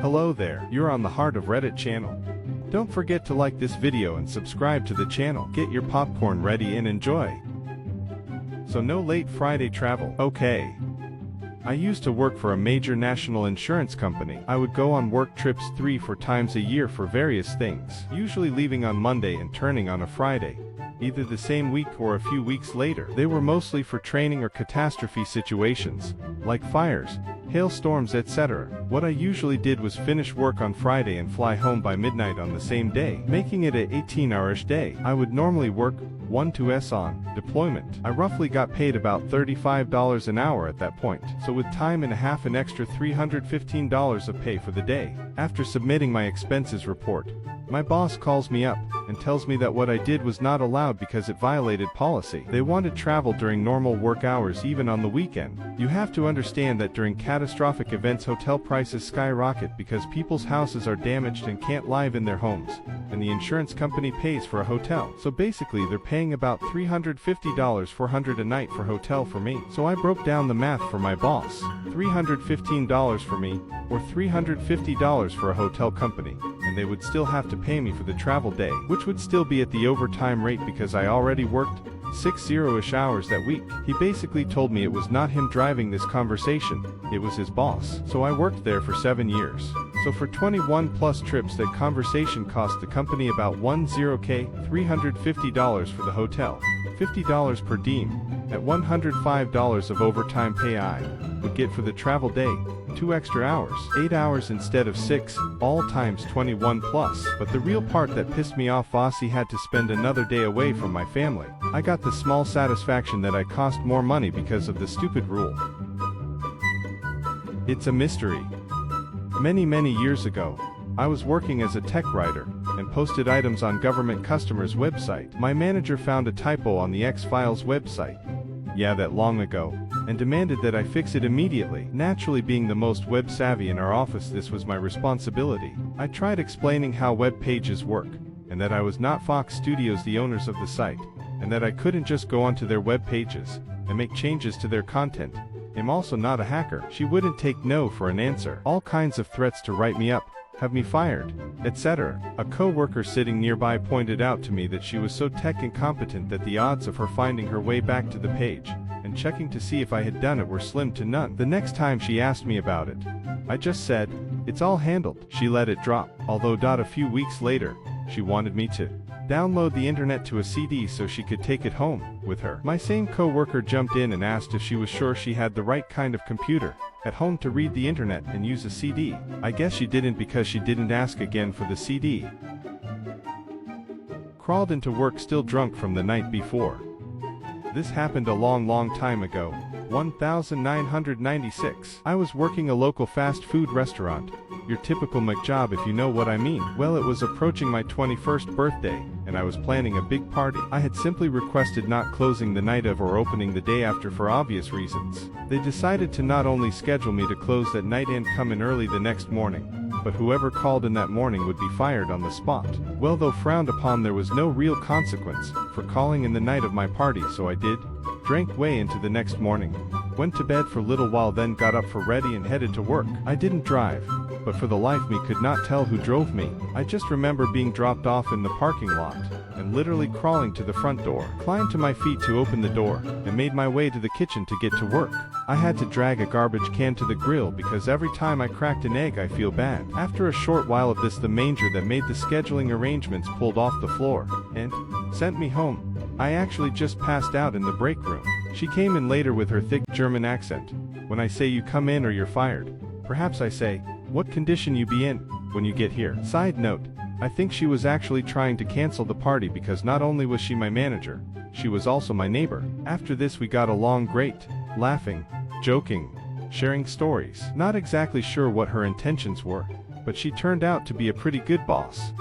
Hello there, you're on the Heart of Reddit channel. Don't forget to like this video and subscribe to the channel. Get your popcorn ready and enjoy. So no late Friday travel, okay. I used to work for a major national insurance company. I would go on work trips 3-4 times a year for various things, usually leaving on Monday and turning on a Friday, either the same week or a few weeks later. They were mostly for training or catastrophe situations, like fires, hailstorms, etc. What I usually did was finish work on Friday and fly home by midnight on the same day, making it an 18-hour-ish day. I would normally work 1-2 on deployment. I roughly got paid about $35 an hour at that point, so with time and a half an extra $315 of pay for the day. After submitting my expenses report, my boss calls me up and tells me that what I did was not allowed because it violated policy. They wanted travel during normal work hours even on the weekend. You have to understand that during catastrophic events hotel prices skyrocket because people's houses are damaged and can't live in their homes, and the insurance company pays for a hotel. So basically they're paying about $350 $400 a night for hotel for me. So I broke down the math for my boss. $315 for me, or $350 for a hotel company, and they would still have to pay me for the travel day, which would still be at the overtime rate because I already worked 60-ish hours that week. He basically told me it was not him driving this conversation, it was his boss. So I worked there for 7 years. So for 21 plus trips, that conversation cost the company about $10K, $350 for the hotel, $50 per diem, at $105 of overtime pay I would get for the travel day, 2 extra hours, 8 hours instead of 6, all times 21 plus. But the real part that pissed me off was he had to spend another day away from my family. I got the small satisfaction that I cost more money because of the stupid rule. It's a mystery. Many years ago, I was working as a tech writer and posted items on government customers' website. My manager found a typo on the X-Files website, yeah, that long ago, and demanded that I fix it immediately. Naturally, being the most web savvy in our office, this was my responsibility. I tried explaining how web pages work, and that I was not Fox Studios, the owners of the site, and that I couldn't just go onto their web pages and make changes to their content. I'm also not a hacker. She wouldn't take no for an answer. All kinds of threats to write me up, have me fired, etc. A co-worker sitting nearby pointed out to me that she was so tech incompetent that the odds of her finding her way back to the page and checking to see if I had done it were slim to none. The next time she asked me about it, I just said, "It's all handled." She let it drop, although a few weeks later, she wanted me to download the internet to a CD so she could take it home with her. My same co-worker jumped in and asked if she was sure she had the right kind of computer at home to read the internet and use a CD. I guess she didn't because she didn't ask again for the CD. Crawled into work still drunk from the night before. This happened a long time ago, 1996. I was working a local fast food restaurant, your typical McJob if you know what I mean. Well, it was approaching my 21st birthday, and I was planning a big party. I had simply requested not closing the night of or opening the day after for obvious reasons. They decided to not only schedule me to close that night and come in early the next morning, but whoever called in that morning would be fired on the spot. Well, though frowned upon, there was no real consequence for calling in the night of my party, so I drank way into the next morning, went to bed for a little while, then got up for ready and headed to work. I didn't drive, but for the life me could not tell who drove me. I just remember being dropped off in the parking lot and literally crawling to the front door, climbed to my feet to open the door, and made my way to the kitchen to get to work. I had to drag a garbage can to the grill because every time I cracked an egg I feel bad. After a short while of this, the manger that made the scheduling arrangements pulled off the floor and sent me home. I actually just passed out in the break room. She came in later with her thick German accent. When I say you come in or you're fired, perhaps I say, what condition you be in when you get here. Side note, I think she was actually trying to cancel the party because not only was she my manager, she was also my neighbor. After this we got along great, laughing, joking, sharing stories. Not exactly sure what her intentions were, but she turned out to be a pretty good boss.